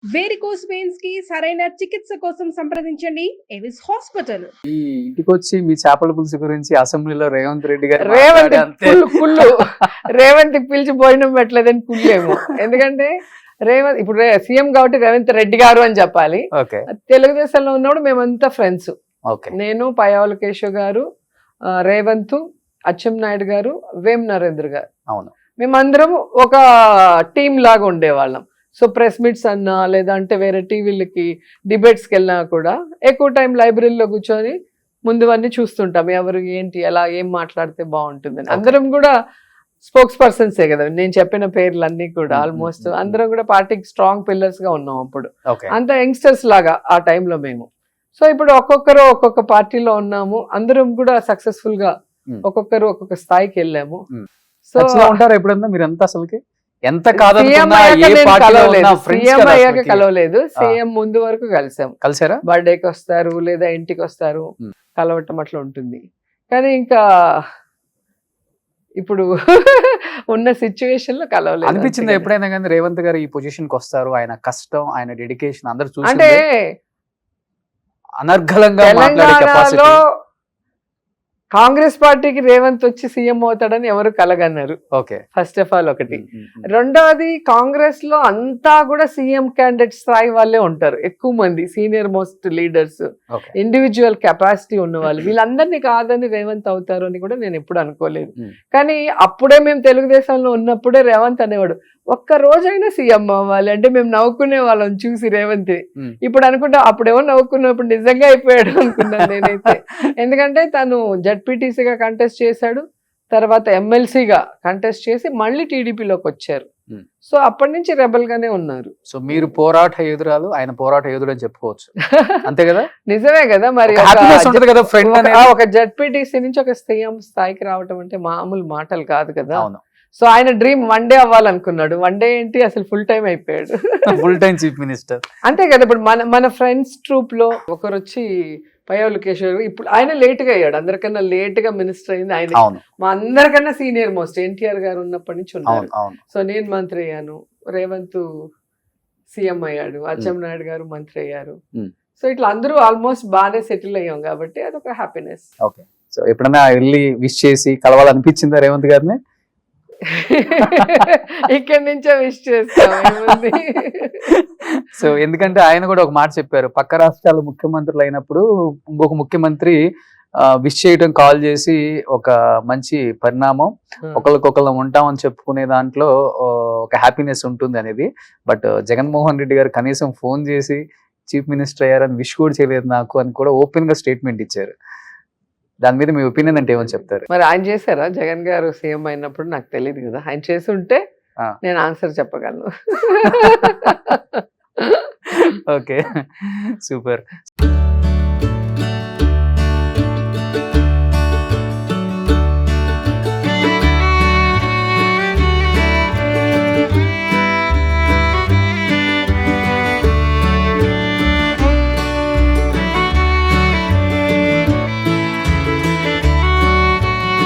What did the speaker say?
Varicose veins కి సరైన చికిత్స కోసం సంప్రదించండి ఎవిస్ హాస్పిటల్. ఈ ఇంటికి వచ్చి మీ చేపల పులుసు గురించి అసెంబ్లీలో రేవంత్ రెడ్డి గారు రేవంత్ మాట్లాడే అంతే. కుళ్ళు రేవంత్ పిలిచి భోజనం పెట్టలేదని కుళ్ళేమో. ఎందుకంటే రేవంత్ ఇప్పుడు సీఎం కాబట్టి రేవంత్ రెడ్డి గారు అని చెప్పాలి. ఓకే తెలుగుదేశంలో ఉన్నప్పుడు మేమంతా ఫ్రెండ్స్. ఓకే నేను, పయ్యావుల కేశవ్ గారు, రేవంత్, అచ్చెన్నాయుడు గారు, వేం నరేంద్ర గారు, అవును మేమందరం ఒక టీం లాగా ఉండేవాళ్ళం. సో ప్రెస్ మీట్స్ అన్నా లేదంటే వేరే టీవీలకి డిబేట్స్కి వెళ్ళినా కూడా ఎక్కువ టైం లైబ్రరీలో కూర్చొని ముందువన్నీ చూస్తుంటాం. ఎవరు ఏంటి ఎలా ఏం మాట్లాడితే బాగుంటుందని. అందరం కూడా స్పోక్స్ పర్సన్సే కదా, నేను చెప్పిన పేర్లన్నీ కూడా ఆల్మోస్ట్ అందరం కూడా పార్టీకి స్ట్రాంగ్ పిల్లర్స్ గా ఉన్నాం అప్పుడు. ఓకే అంత యంగ్స్టర్స్ లాగా ఆ టైంలో మేము. సో ఇప్పుడు ఒక్కొక్కరు ఒక్కొక్క పార్టీలో ఉన్నాము, అందరం కూడా సక్సెస్ఫుల్ గా ఒక్కొక్కరు ఒక్కొక్క స్థాయికి వెళ్ళాము. సో ఉంటారా ఎప్పుడన్నా మీరంతా అసలుకి ఎంత సీఎం అయ్యాక కలవలేదు. సీఎం ముందు వరకు కలిసాం. కలిసారా? బర్త్డేకి వస్తారు లేదా ఇంటికి వస్తారు, కలవటం అట్లా ఉంటుంది. కానీ ఇంకా ఇప్పుడు ఉన్న సిచ్యువేషన్ లో కలవలేదు. అనిపించింది ఎప్పుడైనా కానీ రేవంత్ గారు ఈ పొజిషన్ కి వస్తారు, ఆయన కష్టం, ఆయన డెడికేషన్ అందరు చూసి అంటే అనర్గళంగా మాట్లాడే కెపాసిటీ. తెలంగాణలో కాంగ్రెస్ పార్టీకి రేవంత్ వచ్చి సీఎం అవుతాడని ఎవరు కలగన్నారు. ఓకే ఫస్ట్ ఆఫ్ ఆల్ ఒకటి. రెండవది, కాంగ్రెస్ లో అంతా కూడా సీఎం క్యాండిడేట్ స్థాయి వాళ్ళే ఉంటారు, ఎక్కువ మంది senior most leaders, individual capacity ఉన్న వాళ్ళు. వీళ్ళందరినీ కాదని రేవంత్ అవుతారు అని కూడా నేను ఎప్పుడు అనుకోలేదు. కానీ అప్పుడే మేము తెలుగుదేశంలో ఉన్నప్పుడే రేవంత్ అనేవాడు ఒక్క రోజైనా సీఎం అవ్వాలి అంటే మేము నవ్వుకునే వాళ్ళం చూసి రేవంత్. ఇప్పుడు అనుకుంటా అప్పుడేమో నవ్వుకున్నప్పుడు నిజంగా అయిపోయాడు అనుకున్నాను నేనైతే. ఎందుకంటే తను జడ్పీటీసీగా కంటెస్ట్ చేశాడు, తర్వాత ఎమ్మెల్సీగా కంటెస్ట్ చేసి మళ్ళీ టీడీపీలోకి వచ్చారు. సో అప్పటి నుంచి రెబల్ గానే ఉన్నారు. సో మీరు పోరాట యోధురాలు, ఆయన పోరాట యోధుడు అని చెప్పుకోవచ్చు, అంతే కదా? నిజమే కదా. మరి ఒక జడ్పీటీసీ నుంచి ఒక సీఎం స్థాయికి రావటం అంటే మామూలు మాటలు కాదు కదా. అవును. సో ఆయన డ్రీమ్ వన్ డే అవ్వాలనుకున్నాడు, వన్ డే ఏంటి అసలు ఫుల్ టైం అయిపోయాడు. Full time chief minister. అంతే కదా. ఇప్పుడు మన ఫ్రెండ్స్ ట్రూప్ లో ఒకరు వచ్చి పయ్యావుల కేశవ్, ఇప్పుడు ఆయన లేట్ గా అయ్యాడు, అందరికన్నా లేట్ గా మినిస్టర్ అయింది ఆయన. మా అందరికన్నా సీనియర్ మోస్ట్ ఎన్టీఆర్ గారు ఉన్నప్పటి నుంచి ఉన్నారు. సో నేను మంత్రి అయ్యాను, రేవంత్ సీఎం అయ్యాడు, అచ్చెన్నాయుడు గారు మంత్రి అయ్యారు. సో ఇట్లా అందరూ ఆల్మోస్ట్ బాగానే సెటిల్ అయ్యాం కాబట్టి అదొక హ్యాపీనెస్. ఓకే. సో ఎప్పుడైనా వెళ్ళి విష్ చేసి కలవాలనిపించిందా రేవంత్ గారిని? ఇక్కడి నుంచే విష్ చేస్తాం. సో ఎందుకంటే ఆయన కూడా ఒక మాట చెప్పారు, పక్క రాష్ట్రాల ముఖ్యమంత్రులు అయినప్పుడు ఇంకొక ముఖ్యమంత్రి విష్ చేయడం కాల్ చేసి ఒక మంచి పరిణామం, ఒకరికొకరు ఉంటామని చెప్పుకునే దాంట్లో ఒక హ్యాపీనెస్ ఉంటుంది అనేది. బట్ జగన్మోహన్ రెడ్డి గారు కనీసం ఫోన్ చేసి చీఫ్ మినిస్టర్ అయ్యారని విష్ కూడా చేయలేదు నాకు అని కూడా ఓపెన్ గా స్టేట్మెంట్ ఇచ్చారు. దాని మీద మీ ఒపీనియన్ అంటే ఏమని చెప్తారు? మరి ఆయన చేశారా? జగన్ గారు సీఎం అయినప్పుడు నాకు తెలియదు కదా, ఆయన చేసి ఉంటే నేను ఆన్సర్ చెప్పగలను. Okay, super.